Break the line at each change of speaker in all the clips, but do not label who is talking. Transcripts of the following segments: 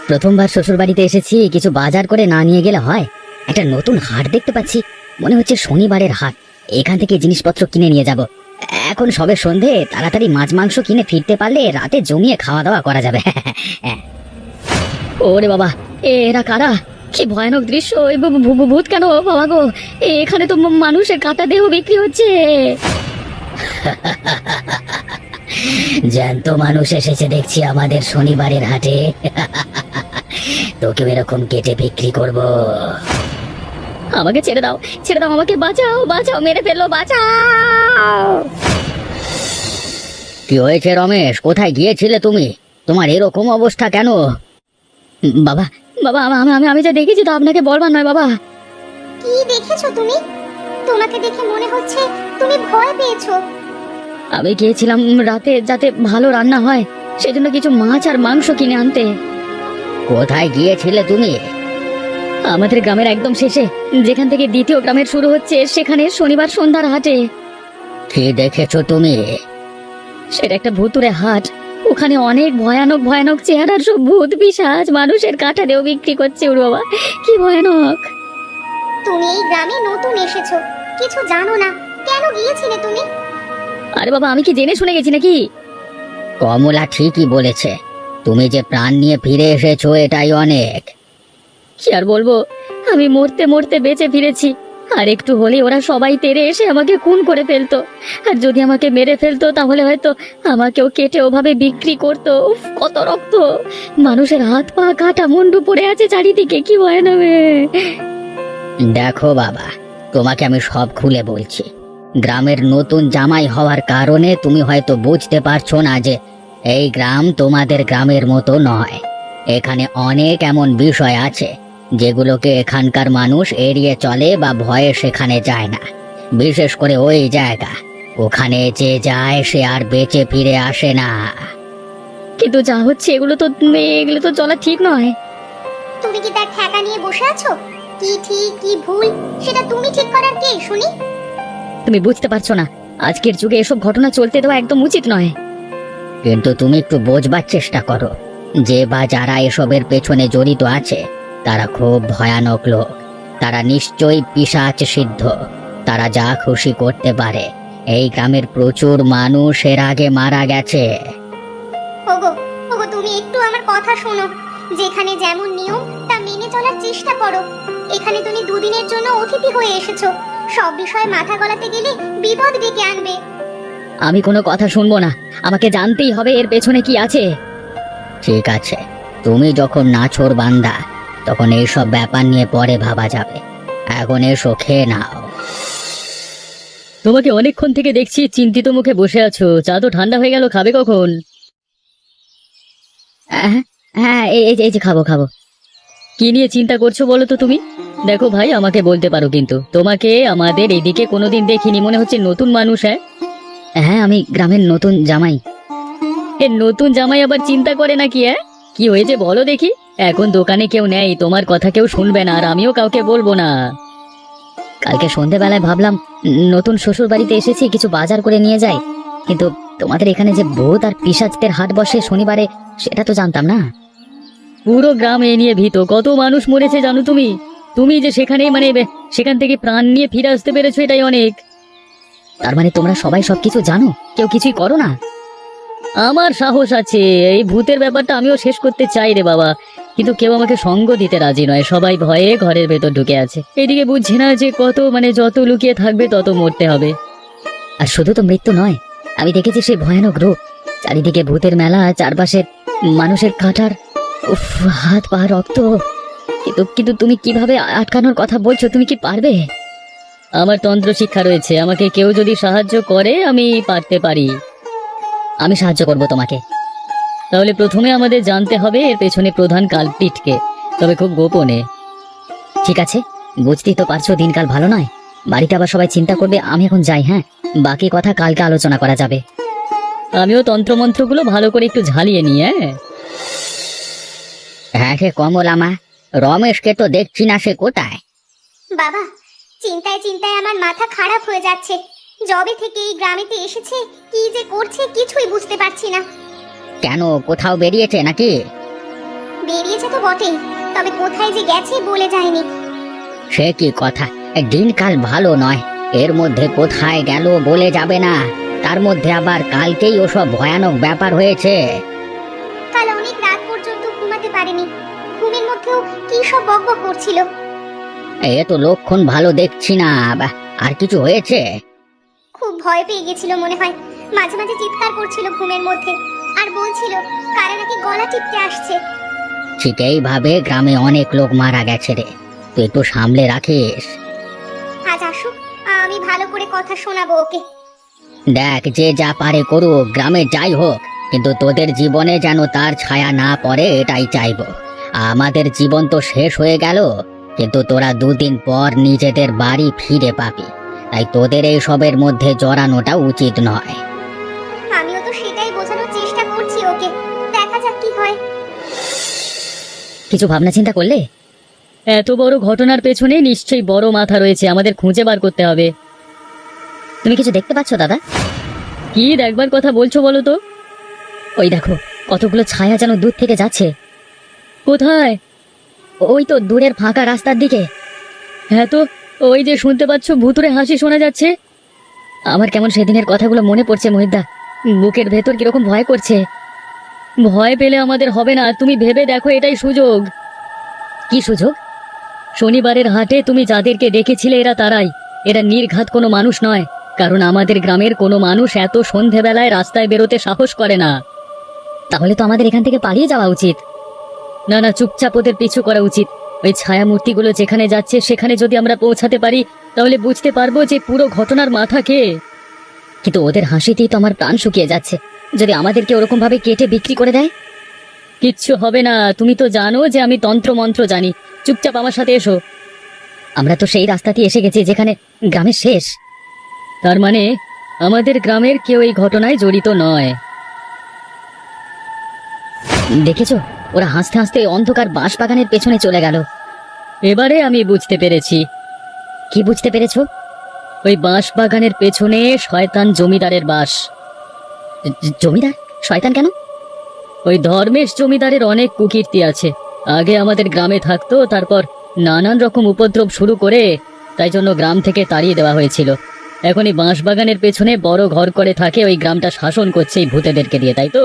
প্রথমবার শ্বশুর বাড়িতে এসেছি, কিছু বাজার করে না নিয়ে গেলে হয়? একটা নতুন হাট দেখতে পাচ্ছি, মনে হচ্ছে শনিবারের হাট। এখান থেকে জিনিসপত্র কিনে নিয়ে যাব। এখন সবে সন্ধে, তাড়াতাড়ি মাছ মাংস কিনে ফিরতে পারলে রাতে জমিয়ে খাওয়া দাওয়া করা যাবে। ওরে বাবা, এরা কারা? কি ভয়ানক দৃশ্য! ভূত কেন বাবা গো? এখানে তো মানুষের কাটা দেহ বিক্রি হচ্ছে। জ্যান্ত মানুষ এসেছে দেখছি আমাদের শনিবারের হাটে। তোকে এরকম কেটে বিক্রি করব। আমাকে ছেড়ে দাও, ছেড়ে দাও, আমাকে বাঁচাও, বাঁচাও, মেরে ফেললো, বাঁচাও। কি হয়েছে রমেশ? কোথায় গিয়েছিলে তুমি? তোমার এরকম অবস্থা কেন? বাবা, বাবা, আমি যা দেখেছি তো আপনাকে বলবার নয় বাবা।
কি দেখেছো তুমি? তোমাকে দেখে মনে হচ্ছে তুমি ভয় পেয়েছো।
আমি গিয়েছিলাম রাতে যাতে ভালো রান্না হয়, সেজন্য কিছু মাছ আর মাংস কিনে আনতে। কোথায় গিয়েছিলে তুমি? আমাদের গ্রামের একদম শেষে, যেখান থেকে দ্বিতীয় গ্রামের শুরু হচ্ছে, সেখানে শনিবার সন্ধ্যার হাটে। কি দেখেছো তুমি? সেটা একটা ভুতুড়ে হাট। ওখানে অনেক ভয়ানক ভয়ানক চেহারার সব ভূত পিশাচ মানুষের কাটা দেও বিক্রি করছে। ওর বাবা, কি ভয়ানক!
তুমি এই গ্রামে নতুন এসেছো, কিছু জানো না, কেন গিয়েছিলে তুমি?
আরে বাবা, আমি কি জেনে শুনে গেছি নাকি? কমলা ঠিকই বলেছে, তুমি যে প্রাণ নিয়ে ফিরে এসেছো এটাই অনেক। কি আর বলবো, আমি মরতে মরতে বেঁচে ফিরেছি। আর একটু হলে ওরা সবাই তেড়ে এসে আমাকে খুন করে ফেলতো। আর যদি আমাকে মেরে ফেলতো তাহলে হয়তো আমাকেও কেটে ওভাবে বিক্রি করতো। উফ, কত রক্ত! মানুষের হাত পা কাটা, মুন্ডু পড়ে আছে চারিদিকে, কি ভয়ানক! দেখো বাবা, তোমাকে আমি সব খুলে বলছি। গ্রামের নতুন জামাই হওয়ার কারণে তুমি হয়তো বুঝতে পারছো না যে এই গ্রাম তোমাদের গ্রামের মতো নয়। এখানে অনেক এমন বিষয় আছে যেগুলোকে এখানকার মানুষ এড়িয়ে চলে বা ভয়ে সেখানে যায় না। বিশেষ করে ওই জায়গা, ওখানে যে যায় সে আর বেঁচে ফিরে আসে না। কিন্তু যা হচ্ছে এগুলো তো চলা ঠিক নয়।
তুমি কি তার ঠেকা নিয়ে বসে আছো? কি ঠিক কি ভুল সেটা তুমি ঠিক করার কে শুনি?
তুমি বুঝতে পারছো না, আজকের যুগে এসব ঘটনা চলতে দেওয়া একদম উচিত নয়। কিন্তু তুমি একটু বোঝবার চেষ্টা করো, যে বা যারা এসবের পেছনে জড়িত আছে তারা খুব ভয়ানক লোক। তারা নিশ্চয়ই পিশাচ সিদ্ধ। তারা যা খুশি করতে পারে। এই গ্রামের প্রচুর মানুষ এর আগে মারা গেছে।
ওগো, ওগো, তুমি একটু আমার কথা শোনো। যেখানে যেমন নিয়ম তা মেনে চলার চেষ্টা করো। এখানে তুমি দুদিনের জন্য অতিথি হয়ে এসেছো, সব বিষয়ে মাথা গলাতে গেলে বিপদ ডেকে আনবে।
আমি কোনো কথা শুনবো না, আমাকে জানতেই হবে এর পেছনে কি আছে। ঠিক আছে, তুমি যখন নাছোড় বান্দা, তখন এইসব ব্যাপার নিয়ে পরে ভাবা যাবে। এখন এসো, খেয়ে নাও। তোমাকে অনেকক্ষণ থেকে দেখছি চিন্তিত মুখে বসে আছো। চা তো ঠান্ডা হয়ে গেল, খাবে কখন? হ্যাঁ, হ্যাঁ, এই যে খাবো খাবো। কি নিয়ে চিন্তা করছো বলো তো তুমি? দেখো ভাই, আমাকে বলতে পারো, কিন্তু তোমাকে আমাদের এদিকে কোনোদিন দেখিনি, মনে হচ্ছে নতুন মানুষ। হ্যাঁ হ্যাঁ, আমি গ্রামের নতুন জামাই। এ নতুন জামাই আবার চিন্তা করে নাকি? হ্যাঁ, কি হয়েছে বলো দেখি। এখন দোকানে কেউ নেই, তোমার কথা কেউ শুনবে না, আর আমিও কাউকে বলবো না। কালকে সন্ধেবেলায় ভাবলাম নতুন শ্বশুর বাড়িতে এসেছি, কিছু বাজার করে নিয়ে যাই। কিন্তু তোমাদের এখানে যে ভূত আর পিশাচদের হাট বসে শনিবারে, সেটা তো জানতাম না। পুরো গ্রাম এ নিয়ে ভীত, কত মানুষ মরেছে জানো তুমি? তুমি যে সেখানে সেখান থেকে প্রাণ নিয়ে ফিরে আসতে পেরেছো, এটাই অনেক। তার মানে তোমরা সবাই সবকিছু জানো, কেউ কিছুই করো না? আমার সাহস আছে, এই ভূতের ব্যাপারটা আমিও শেষ করতে চাই রে বাবা, কিন্তু কেউ আমাকে সঙ্গ দিতে রাজি নয়। সবাই ভয়ে ঘরের ভেতর ঢুকে আছে। এদিকে বুঝছি না যে যত লুকিয়ে থাকবে তত মরতে হবে। আর শুধু তো মৃত্যু নয়, আমি দেখেছি সেই ভয়ানক রূপ। চারিদিকে ভূতের মেলা, চারপাশে মানুষের কাটার, উফ, হাত পা রক্ত। কিন্তু তুমি কিভাবে আটকানোর কথা বলছো? তুমি কি পারবে? আমার তন্ত্র শিক্ষা রয়েছে, আমাকে কেউ যদি সাহায্য করে আমি পারতে পারি। আমি সাহায্য করব তোমাকে। তাহলে প্রথমে আমাদের জানতে হবে এর পেছনে প্রধান কালপ্রিটকে, তবে খুব গোপনে। ঠিক আছে, বুঝতেই তো পারছো দিনকাল ভালো নয়, বাড়িতে আবার সবাই চিন্তা করবে। আমি এখন যাই, হ্যাঁ, বাকি কথা কালকে আলোচনা করা যাবে। আমিও তন্ত্রমন্ত্রগুলো ভালো করে একটু ঝালিয়ে নিই। হ্যাঁ হে কমলা মা, রমেশকে তো দেখছি না, সে কোথায়?
বাবা, চিন্তায় চিন্তায় আমার মাথা খারাপ হয়ে যাচ্ছে। যবে থেকে এই গ্রামেতে এসেছে কি যে করছে কিছুই বুঝতে পারছি না।
কেন, কোথাও বেরিয়েছে নাকি?
বেরিয়েছে তো বটেই, তবে কোথায় যে গেছে বলে যায়নি।
সে কি কথা, দিনকাল ভালো নয়, এর মধ্যে কোথায় গেল বলে যাবে না। তার মধ্যে আবার কালকেই ওসব ভয়ানক ব্যাপার হয়েছে।
কাল অনেক রাত পর্যন্ত ঘুমাতে পারেনি, ঘুমের মধ্যেও কি সব বকবক করছিল।
এ তো লক্ষণ ভালো দেখছি না। আর কিছু হয়েছে?
খুব ভয় পেয়ে গেছিল মনে হয়, মাঝে মাঝে চিৎকার করছিল ঘুমের মধ্যে, আর বলছিল কারা নাকি গলা টিপতে আসছে।
ঠিক এইভাবে গ্রামে অনেক লোক মারা গেছে রে, তুই একটু সামলে রাখিস।
আজ আসুক, আমি ভালো করে কথা শোনাবো ওকে।
দেখ, যে যা পারে করুক, গ্রামে যাই হোক, কিন্তু তোদের জীবনে যেন তার ছায়া না পড়ে এটাই চাইবো। আমাদের জীবন তো শেষ হয়ে গেল, কিন্তু তোরা দুদিন পর নিজেদের বাড়ি ফিরে পাবি, তাই তোদের এই সবের মধ্যে জড়ানোটা উচিত নয়।
আমিও তো সেটাই বোঝানোর চেষ্টা করছি ওকে, দেখা যাক কি হয়।
কিছু ভাবনা চিন্তা করলে? এত বড় ঘটনার পেছনে নিশ্চয়ই বড় মাথা রয়েছে, আমাদের খুঁজে বার করতে হবে।
তুমি কিছু দেখতে পাচ্ছ দাদা?
কি দেখবার কথা বলছো বলো তো?
ওই দেখো, কতগুলো ছায়া যেন দূর থেকে যাচ্ছে।
কোথায়?
ওই তো দূরের ফাঁকা রাস্তার দিকে।
হ্যাঁ তো, ওই যে শুনতে পাচ্ছ, ভুতুরে হাসি শোনা যাচ্ছে।
আমার কেমন সেদিনের কথাগুলো মনে পড়ছে মহিদা, বুকের ভেতর কিরকম ভয় করছে।
ভয় পেলে আমাদের হবে না, তুমি ভেবে দেখো, এটাই সুযোগ।
কি সুযোগ?
শনিবারের হাটে তুমি যাদেরকে দেখেছিলে এরা তারাই, এরা নির্ঘাত কোনো মানুষ নয়, কারণ আমাদের গ্রামের কোনো মানুষ এত সন্ধেবেলায় রাস্তায় বেরোতে সাহস করে না।
তাহলে তো আমাদের এখান থেকে পালিয়ে যাওয়া উচিত।
না না, চুপচাপ ওদের পিছু করা উচিত। ওই ছায়া মূর্তিগুলো যেখানে যাচ্ছে সেখানে যদি আমরা পৌঁছাতে পারি, তাহলে বুঝতে পারবো যে পুরো ঘটনার মাথা কে।
কিন্তু ওদের হাসিতেই তো আমার প্রাণ শুকিয়ে যাচ্ছে, যদি আমাদেরকে ওরকম ভাবে কেটে বিক্রি করে দেয়।
কিচ্ছু হবে না, তুমি তো জানো যে আমি তন্ত্র মন্ত্র জানি। চুপচাপ আমার সাথে এসো।
আমরা তো সেই রাস্তাতেই এসে গেছি যেখানে গ্রামের শেষ।
তার মানে আমাদের গ্রামের কেউ এই ঘটনায় জড়িত নয়।
দেখেছো, ওরা হাসতে হাসতে অন্ধকার বাঁশ বাগানের পেছনে চলে গেল।
এবারে আমি বুঝতে পেরেছি।
কি বুঝতে পেরেছো?
ওই বাঁশ বাগানের পেছনে শয়তান জমিদারের বাস।
জমিদার? শয়তান কেন?
ওই ধর্মেশ জমিদারের অনেক কুকীর্তি আছে। আগে আমাদের গ্রামে থাকতো, তারপর নানান রকম উপদ্রব শুরু করে, তাই জন্য গ্রাম থেকে তাড়িয়ে দেওয়া হয়েছিল। এখন এই বাঁশ বাগানের পেছনে বড় ঘর করে থাকে, ওই গ্রামটা শাসন করছে এই ভূতেদেরকে দিয়ে, তাই তো?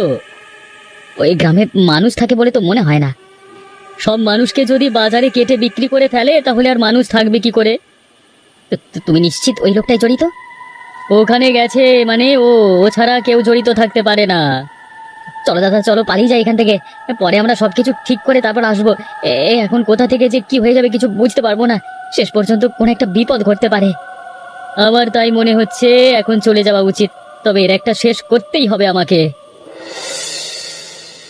ওই গ্রামে মানুষ থাকে বলে তো মনে হয় না।
সব মানুষকে যদি বাজারে কেটে বিক্রি করে ফেলে, তাহলে আর মানুষ থাকবে কি করে?
তুমি নিশ্চিত ওই লোকটাই জড়িত?
ওখানে গেছে মানে ও ছাড়া কেউ জড়িত থাকতে পারে না।
চলো দাদা, চলো পালিয়ে যাই এখান থেকে, পরে আমরা সবকিছু ঠিক করে তারপর আসবো। এখন কোথা থেকে যে কি হয়ে যাবে কিছু বুঝতে পারবো না, শেষ পর্যন্ত কোনো একটা বিপদ ঘটতে পারে।
আমার তাই মনে হচ্ছে, এখন চলে যাওয়া উচিত, তবে এর একটা শেষ করতেই হবে আমাকে।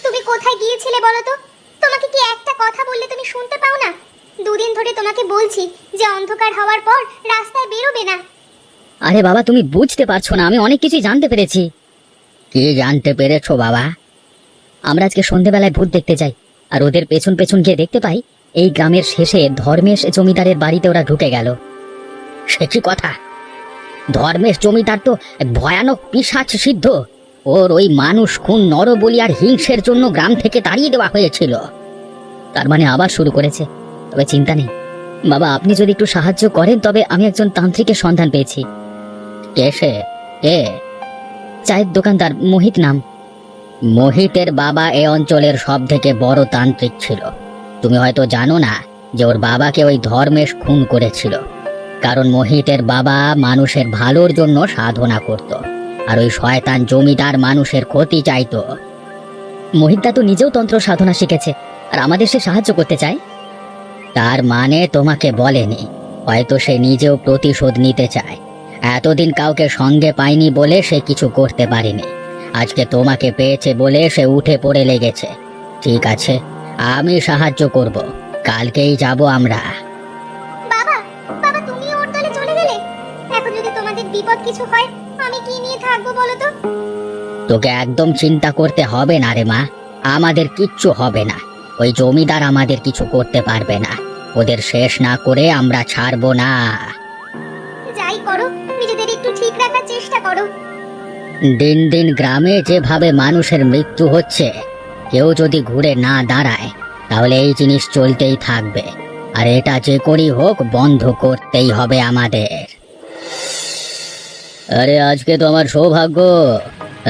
তুমি কোথায় গিয়েছিলে বলো তো? তোমাকে কি একটা কথা বললে তুমি শুনতে পাও না? দুদিন ধরে তোমাকে বলছি যে অন্ধকার হওয়ার পর রাস্তায় বেরোবে না।
আরে বাবা, তুমি বুঝতে পারছো না, আমি অনেক কিছুই জানতে পেরেছি। কি জানতে পেরেছো বাবা? আমরা আজকে সন্ধেবেলায় ভূত দেখতে যাই, আর ওদের পেছন পেছন গিয়ে দেখতে পাই এই গ্রামের শেষে ধর্মেশ জমিদারের বাড়িতে ওরা ঢুকে গেল। সে কি কথা? ধর্মেশ জমিদার তো ভয়ানক পিশাচ সিদ্ধ, ওর ওই মানুষ খুন, নরবলি আর হিংসের জন্য গ্রাম থেকে তাড়িয়ে দেওয়া হয়েছিল। তার মানে আবার শুরু করেছে। তবে চিন্তা নেই বাবা, আপনি যদি একটু সাহায্য করেন, তবে আমি একজন তান্ত্রিকের সন্ধান পেয়েছি। কে সে? কে? চায়ের দোকানদার, মোহিত নাম। মোহিতের বাবা এ অঞ্চলের সব থেকে বড় তান্ত্রিক ছিল। তুমি হয়তো জানো না যে ওর বাবাকে ওই ধর্মেশ খুন করেছিল, কারণ মোহিতের বাবা মানুষের ভালোর জন্য সাধনা করত, আর ওই শয়তান জমিদার মানুষের ক্ষতি চাইতো। মোহিতদা তো নিজেও তন্ত্র সাধনা শিখেছে, আর আমাদের সে সাহায্য করতে চায়। তার মানে তোমাকে বলেনি, হয়তো সে নিজেও প্রতিশোধ নিতে চায়। এতদিন কাউকে সঙ্গে পায়নি বলে সে কিছু করতে পারেনি, আজকে তোমাকে পেয়েছে বলে সে উঠে পড়ে লেগেছে। ঠিক আছে, আমি সাহায্য করব, কালকেই যাব আমরা।
বাবা, বাবা তুমি ওর দলে চলে গেলে? এখন যদি তোমাদের বিপদ কিছু হয়, আমি কি নিয়ে থাকবো বলো তো?
তোকে একদম চিন্তা করতে হবে না রে মা, আমাদের কিচ্ছু হবে না। ওই জমিদার আমাদের কিছু করতে পারবে না, ওদের শেষ না করে আমরা ছাড়বো না।
যাই করো, নিজেদের একটু ঠিক রাখার চেষ্টা করো।
দিন দিন গ্রামে যেভাবে মানুষের মৃত্যু হচ্ছে, কেউ যদি ঘুরে না দাঁড়ায়, তাহলে এই জিনিস চলতেই থাকবে, আর এটা যে করি হোক বন্ধ করতেই হবে আমাদের।
আরে আজকে তো আমার সৌভাগ্য,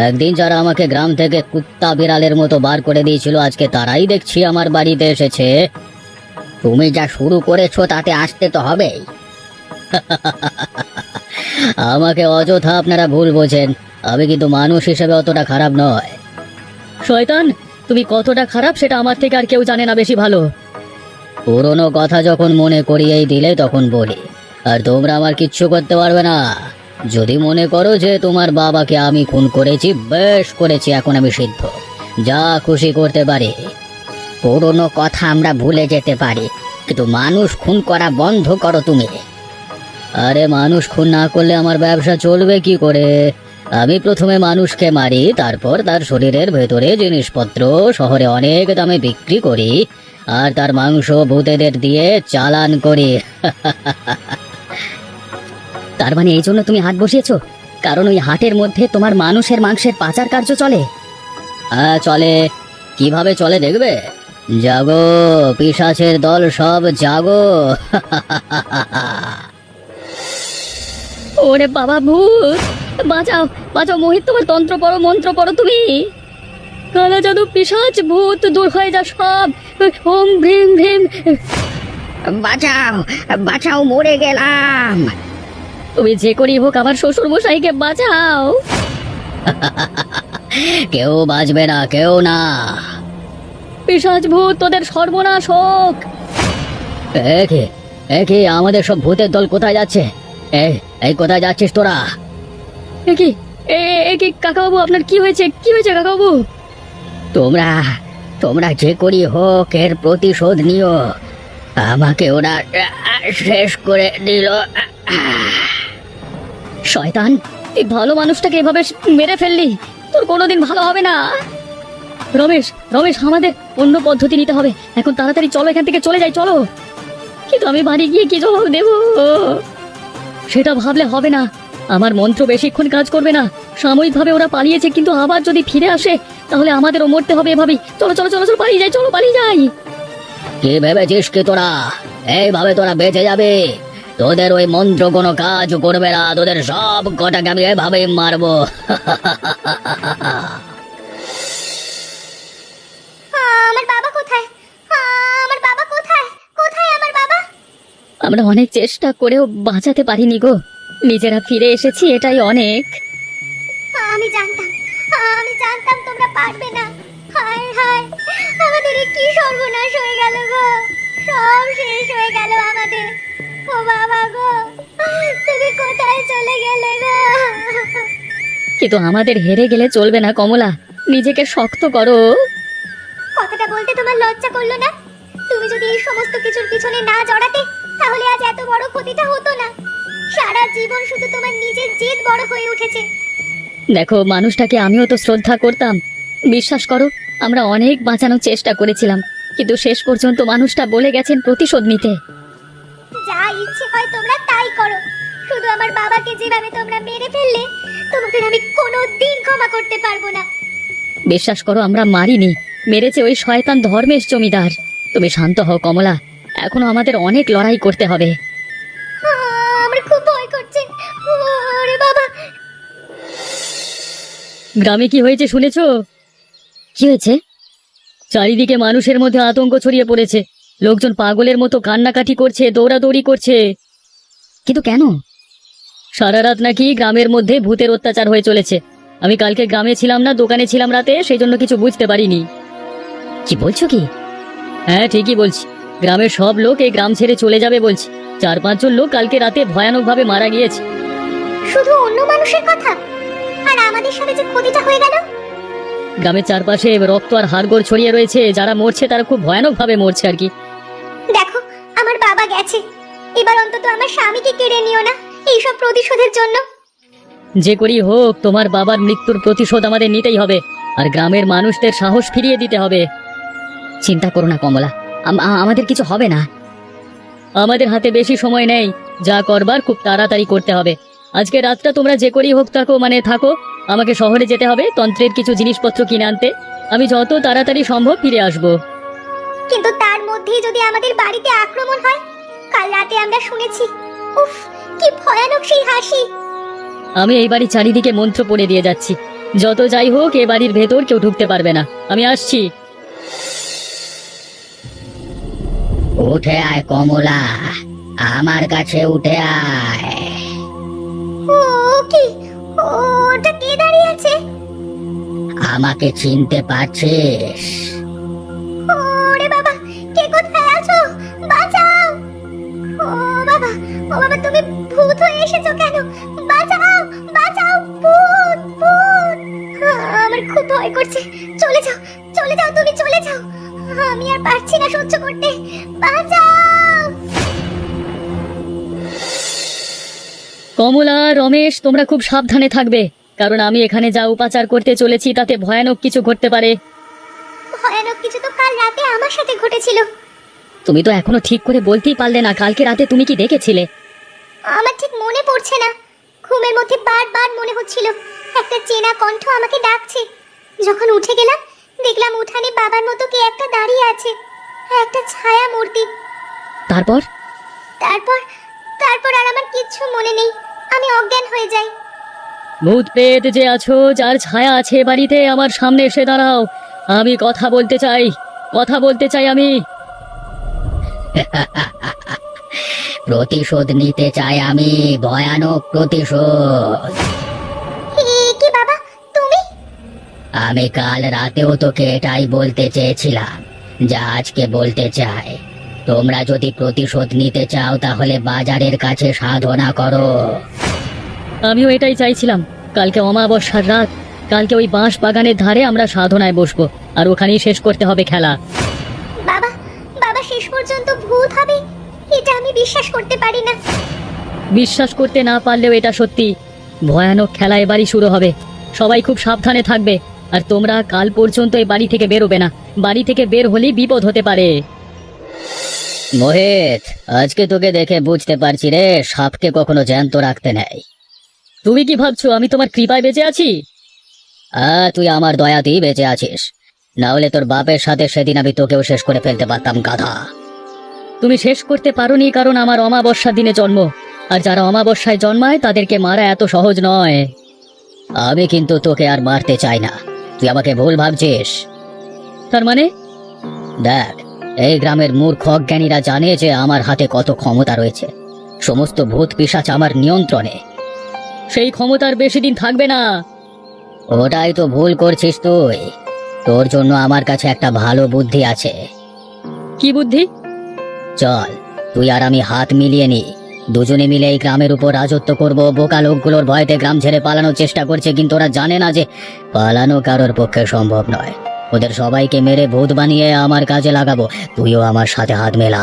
একদিন যারা আমাকে গ্রাম থেকে কুত্তা বিড়ালের মতো বার করে দিয়েছিল আজকে তারাই দেখছি আমার বাড়িতে এসেছে।
তুমি যা শুরু করেছো তাতে আসতে তো হবেই।
আমাকে অযথা আপনারা ভুল বোঝেন, আমি কিন্তু মানুষ হিসেবে অতটা খারাপ নয়। শয়তান, তুমি কতটা খারাপ সেটা আমার থেকে আর কেউ জানে না বেশি ভালো। পুরনো কথা যখন মনে করিয়েই দিলে তখন বলি, আর তোমরা আমার কিচ্ছু করতে পারবে না। যদি মনে করো যে তোমার বাবাকে আমি খুন করেছি, বেশ করেছি, এখন আমি সিদ্ধ, যা খুশি করতে পারি।
পুরনো কথা আমরা ভুলে যেতে পারি, কিন্তু মানুষ খুন করা বন্ধ করো তুমি।
আরে মানুষ খুন না করলে আমার ব্যবসা চলবে কি করে? আমি প্রথমে মানুষকে মারি, তারপর তার শরীরের ভেতরে জিনিসপত্র শহরে অনেক দামে বিক্রি করি, আর তার মাংস ভূতেদের দিয়ে চালান করি।
তার মানে এই জন্য তুমি হাট বসিয়েছো, কারণ ওই হাটের মধ্যে তোমার মানুষের মাংসের পাচার কার্য চলে।
হ্যাঁ চলে। কিভাবে চলে দেখবে? জাগো পিশাচের দল, সব জাগো।
ওরে বাবা, ভূত! বাঁচাও, বাঁচাও মোহিত, তোমার তন্ত্র পড়ো, মন্ত্র পড়ো তুমি।
কালা জাদু, পিশাচ, ভূত দূর হয়ে যা সব। ওম ভ্রিম ভ্রিম।
বাঁচাও, বাঁচাও, মরে গেলাম।
তুমি যে করি হোক আমার শ্বশুর মশাইকে বাঁচাও। কেউ বাঁচবে না, কেউ না। পিশাচ ভূত তোদের সর্বনাশ হোক। একে একে আমাদের সব ভূতের দল কোথায় যাচ্ছে? এই কোথায় যাচ্ছিস তোরা? একি একি কাকাবাবু, আপনার কি হয়েছে? কি হয়েছে কাকাবাবু?
তোমরা তোমরা যে করি হোক এর প্রতিশোধ নিও। আমাকে ওরা শেষ করে দিল।
শয়তান, এই ভালো মানুষটাকে এভাবে মেরে ফেললি, তোর কোনোদিন ভালো হবে না। রমেশ, রমেশ, আমাদের অন্য পদ্ধতি নিতে হবে। এখন তাড়াতাড়ি চলো, এখান থেকে চলে যাই, চলো। কিন্তু আমি বাড়ি গিয়ে কি জবাব দেব? সেটা ভাবলে হবে না। আমার মন্ত্র বেশিক্ষণ কাজ করবে না। সাময়িকভাবে ওরা পালিয়েছে, কিন্তু আবার যদি ফিরে আসে তাহলে আমাদেরও মরতে হবে এভাবেই। চলো চলো চলো চলো, পালিয়ে যাই, চলো পালিয়ে যাই। কে ভেবেছিস কি তোরা এইভাবে তোরা বেঁচে যাবে? তোদের ওই মন্ত্র কোনো কাজ করবে না, তোদের সব কটাকে আমি এভাবেই মারবো।
আমার বাবা কোথায়? আমার বাবা কোথায়? কোথায় আমার বাবা?
আমরা অনেক চেষ্টা করেও বাঁচাতে পারিনি গো, নিজেরা ফিরে এসেছি, এটাই অনেক।
আমি জানতাম, আমি জানতাম তোমরা পারবে না। হায় হায়, আমাদের এ কি সর্বনাশ হয়ে গেল গো, সব শেষ হয়ে গেল আমাদের। ও বাবা গো, তুমি কোথায় চলে গেলে গো?
কিন্তু আমাদের হেরে গেলে চলবে না কমলা, নিজেকে শক্ত করো।
কথাটা বলতে তোমার লজ্জা করলো না? তুমি যদি এই সমস্ত কিছুর পিছনে না জড়াতে তাহলে আজ এত বড় ক্ষতিটা হতো না। সারা জীবন শুধু তোমার নিজের জেদ বড় হয়ে উঠেছে।
দেখো, মানুষটাকে আমিও তো শ্রদ্ধা করতাম, বিশ্বাস করো আমরা অনেক বাঁচানোর চেষ্টা করেছিলাম, কিন্তু শেষ পর্যন্ত মানুষটা বলে গেছেন প্রতিশোধ নিতে।
যা ইচ্ছে হয় তোমরা তাই করো, শুধু আমার বাবাকে যেভাবে তোমরা মেরে ফেললে তোমাদের আমি কোনোদিন ক্ষমা করতে পারবো না।
বিশ্বাস করো আমরা মারিনি, মেরেছে ওই শয়তান ধর্মেশ জমিদার। তুমি শান্ত হও কমলা, এখনো আমাদের অনেক লড়াই করতে হবে।
আমার খুব ভয় করছে। ওরে বাবা!
গ্রামে কি হয়েছে শুনেছো?
কি হয়েছে?
চারিদিকে মানুষের মধ্যে আতঙ্ক ছড়িয়ে পড়েছে, লোকজন পাগলের মতো কান্নাকাটি করছে, দৌড়াদৌড়ি করছে।
কিন্তু কেন?
সারা রাত নাকি গ্রামের মধ্যে ভূতের অত্যাচার হয়ে চলেছে। আমি কালকে গ্রামে ছিলাম না, দোকানে ছিলাম রাতে, সেই জন্য কিছু বুঝতে পারিনি।
কি বলছো কি?
হ্যাঁ ঠিকই বলছি, গ্রামের সব লোক এই গ্রাম ছেড়ে চলে যাবে বলছি। 4-5 জন লোক কালকে রাতে ভয়ানকভাবে মারা গিয়েছে।
শুধু অন্য মানুষের কথা, আর আমাদের সাথে যে ক্ষতিটা হয়ে গেল।
গ্রামের চারপাশে রক্ত আর হাড়গোড় ছড়িয়ে রয়েছে, যারা মরছে তারা খুব ভয়ানকভাবে মরছে আর কি।
দেখো, আমার বাবা গেছে, এবার অন্তত আমার স্বামীকে কেড়ে নিও না এইসব প্রতিশোধের জন্য।
যে করি হোক তোমার বাবার মৃত্যুর প্রতিশোধ আমাদের নিতেই হবে, আর গ্রামের মানুষদের সাহস ফিরিয়ে দিতে হবে।
চিন্তা করো না কমলা, আমাদের কিছু হবে না।
আমাদের হাতে বেশি সময় নেই, যা করবার খুব তাড়াতাড়ি করতে হবে। আজকে রাতটা তোমরা যে করি হোক থাকো, আমাকে শহরে যেতে হবে তন্ত্রের কিছু জিনিসপত্র কিনে আনতে। আমি যত তাড়াতাড়ি সম্ভব ফিরে আসবো।
কিন্তু মধ্যেই যদি আমাদের বাড়িতে আক্রমণ হয়? কাল রাতে আমরা শুনেছি। উফ, কি ভয়ানক সেই হাসি!
আমি এই বাড়ির চারিদিকে মন্ত্র পড়ে দিয়ে যাচ্ছি, যত যাই হোক এ বাড়ির ভেতর কেউ ঢুকতে পারবে না। আমি আসছি।
উঠে আয় কমলা, আমার কাছে উঠে আয়।
ও কি? ওটা কে দাঁড়িয়ে আছে?
আমাকে চিনতে পারছিস?
ওরে বাবা, কে কোথায় আছো? বাঁচাও! ও বাবা, ও বাবা, তুমি ভূত হয়ে এসেছো কেন? বাঁচাও, বাঁচাও! ভূত, ভূত! আমার খুব ভয় করছে। চলে যাও, চলে যাও, তুমি চলে যাও। আমি আর পারছি না সহ্য করতে। বাঁচাও!
কমলা, রমেশ, তোমরা খুব সাবধানে থাকবে, কারণ আমি এখানে যা উপাচার করতে চলেছি তাতে ভয়ানক কিছু ঘটতে পারে।
ভয়ানক কিছু তো কাল রাতে আমার সাথে ঘটেছিল।
তুমি তো এখনো ঠিক করে বলতেই পারলে না কালকে রাতে তুমি কি দেখেছিলে?
আমার ঠিক মনে পড়ছে না। ঘুমের মধ্যে বারবার মনে হচ্ছিল একটা চেনা কণ্ঠ আমাকে ডাকছে। যখন উঠে গেলাম, দেখলাম উঠানে বাবার মতো কে একটা দাঁড়িয়ে আছে, একটা ছায়া মূর্তি।
তারপর?
তারপর তারপর আর আমার কিচ্ছু মনে নেই। আমি অজ্ঞান হয়ে যাই।
ভূত প্রেত যে আছো, যার ছায়া আছে এ বাড়িতে, আমার সামনে এসে দাঁড়াও। আমি কথা বলতে চাই, কথা বলতে চাই আমি।
প্রতিশোধ নিতে চাই আমি, ভয়ানক প্রতিশোধ।
কি বাবা, তুমি?
আমি কাল রাতেও তোকে এটাই বলতে চেয়েছিলাম, যা আজকে বলতে চাই। তোমরা যদি প্রতিশোধ নিতে চাও তাহলে বাজারের কাছে সাধনা করো।
আমিও এটাই চাইছিলাম। কালকে অমাবস্যার রাত, কালকে ওই বাঁশ বাগানের ধারে আমরা সাধনায় বসবো, আর ওখানেই শেষ করতে হবে খেলা।
বাবা, বাবা শেষ পর্যন্ত ভূত হবে, এটা আমি বিশ্বাস করতে পারি না।
বিশ্বাস করতে না পারলেও এটা সত্যি। ভয়ানক খেলা এবারই শুরু হবে। সবাই খুব সাবধানে থাকবে, আর তোমরা কাল পর্যন্ত এই বাড়ি থেকে বেরোবে না। বাড়ি থেকে বের হলেই বিপদ হতে পারে। মোহিত, আজকে তোকে দেখে বুঝতে পারছি রে, সাপকে কখনো জ্যান্ত রাখতে নেই। তুমি কি ভাবছো আমি তোমার কৃপায় বেঁচে আছি? তুই আমার দয়াতেই বেঁচে আছিস, না হলে তোর বাপের সাথে সেদিন আমি তোকেও শেষ করে ফেলতে পারতাম, গাধা। তুমি শেষ করতে পারোনি কারণ আমার অমাবস্যার দিনে জন্ম, আর যারা অমাবস্যায় জন্মায় তাদেরকে মারা এত সহজ নয়। আমি কিন্তু তোকে আর মারতে চাই না, তুই আমাকে ভুল ভাবছিস। তার মানে? দেখ, এই গ্রামের মূর্খ অজ্ঞানীরা জানে যে আমার হাতে কত ক্ষমতা রয়েছে। সমস্ত ভূত পিশাচ আমার নিয়ন্ত্রণে। সেই ক্ষমতার বেশি দিন থাকবে না। ওটাই তো ভুল করছিস তুই। তোর জন্য আমার কাছে একটা ভালো বুদ্ধি আছে। কি বুদ্ধি? চল, তুই আর আমি হাত মিলিয়ে নি, দুজনে মিলে এই গ্রামের উপর রাজত্ব করব। বোকা লোকগুলোর ভয়তে গ্রাম ছেড়ে পালানোর চেষ্টা করছে, কিন্তু ওরা জানে না যে পালানো কারোর পক্ষে সম্ভব নয়। ওদের সবাইকে মেরে ভূত বানিয়ে আমার কাজে লাগাবো। তুইও আমার সাথে হাত মেলা।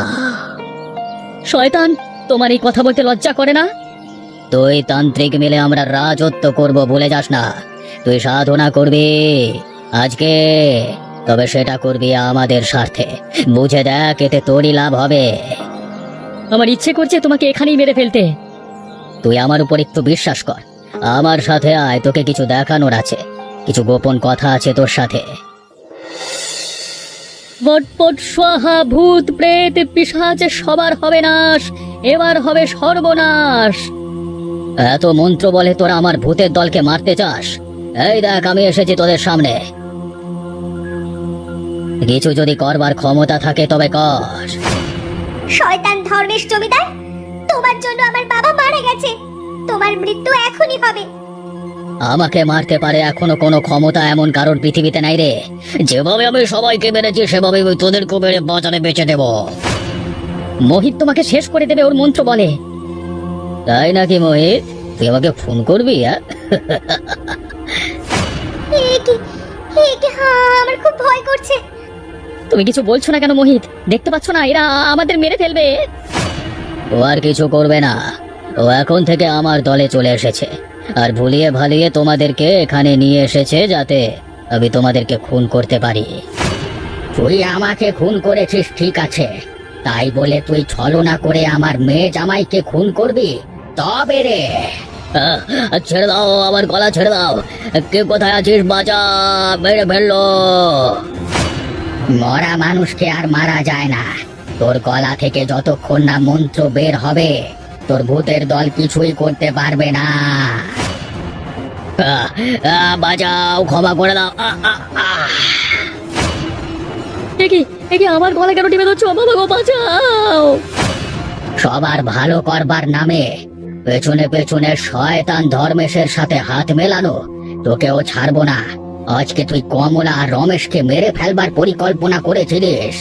শয়তান, তোমার এই কথা বলতে লজ্জা করে না? তুই তান্ত্রিক মিলে আমরা রাজত্ব করব, ভুলে যাস না। তুই সাধনা করবি আজকে, তবে সেটা করবি আমাদের স্বার্থে। বুঝে দেখ, এতে তোরই লাভ হবে। আমার ইচ্ছে করছে তোমাকে এখানেই মেরে ফেলতে। তুই আমার উপর একটু বিশ্বাস কর, আমার সাথে আয়, তোকে কিছু দেখানোর আছে, কিছু গোপন কথা আছে তোর সাথে। পট স্বাহা, ভূত প্রেত পিশাচ সবার হবে নাশ, এবার হবে সর্বনাশ। এত মন্ত্র বলে তোরা আমার ভূতের দলকে মারতে চাস? এই দেখ, আমি এসেছি তোদের সামনে। কিছু যদি করবার ক্ষমতা থাকে তবে কর।
শয়তান ধর্মেশ জমিদার, তোমার জন্য আমার বাবা মারা গেছে। তোমার মৃত্যু এখনই হবে।
আমাকে মারতে পারে এখনো কোনো ক্ষমতা এমন কারোর পৃথিবীতে নাই রে। যেভাবে আমি সবাইকে মেরেছি সেভাবে তোদেরকে মেরে বাজারে বেঁচে দেব। মোহিত তোমাকে শেষ করে দেবে, ওর মন্ত্র বলে। তাই নাকি মোহিত? তুই আমাকে ফোন করবি?
আমার খুব ভয় করছে।
তুমি কিছু বলছো না কেন মোহিত? দেখতে পাচ্ছ না এরা আমাদের মেরে ফেলবে? ও আর কিছু করবে না, ও এখন থেকে আমার দলে চলে এসেছে, আর ভুলিয়ে ভালিয়ে তোমাদেরকে এখানে নিয়ে এসেছে যাতে আমি তোমাদেরকে খুন করতে পারি। তুই আমাকে খুন করেছিস ঠিক আছে, তাই বলে তুই ছলনা করে আমার মেয়ে জামাইকে খুন করবি? তবে রে, ছেড়ে দাও, আমার গলা ছেড়ে দাও। কে কোথায় আছিস? বাঁচা, মেরে ফেললো। মরা মানুষকে আর মারা যায় না,
তোর গলা থেকে যতক্ষণ না মন্ত্র বের হবে তোর ভূতের দল কিছুই করতে পারবে না। বাঁচাও, ক্ষমা করে দাও।
এ কি আমার গলা কেন টিপে ধরছো? বাবা গো, বাঁচাও!
সবার ভালো করবার নামে পেছনে পেছনে শয়তান ধর্মেশের সাথে হাত মেলানো তোকেও ছাড়বো না। আজকে তুই কমলা আর রমেশকে মেরে ফেলবার পরিকল্পনা করেছিলিস।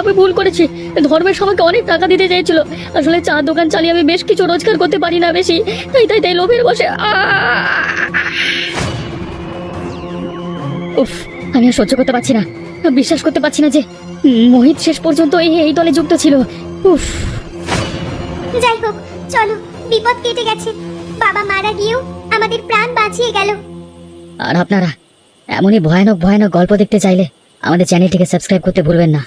আমি ভুল করেছি। ধর্মের আমাকে অনেক টাকা দিতে চেয়েছিল। আসলে চা দোকান চালিয়ে আমি বেশ কিছু রোজগার করতে পারি না বেশি, তাই লোভের বসে। উফ, আমি আর সহ্য করতে পারছি না। বিশ্বাস করতে পারছি না যে মোহিত শেষ পর্যন্ত এই দলে যুক্ত ছিল। উফ।
যাই হোক, চলো, বিপদ কেটে গেছে। বাবা মারা গিয়েও আমাদের প্রাণ বাঁচিয়ে গেল।
আর আপনারা এমনই ভয়ানক ভয়ানক গল্প দেখতে চাইলে আমাদের চ্যানেলটিকে সাবস্ক্রাইব করতে ভুলবেন না।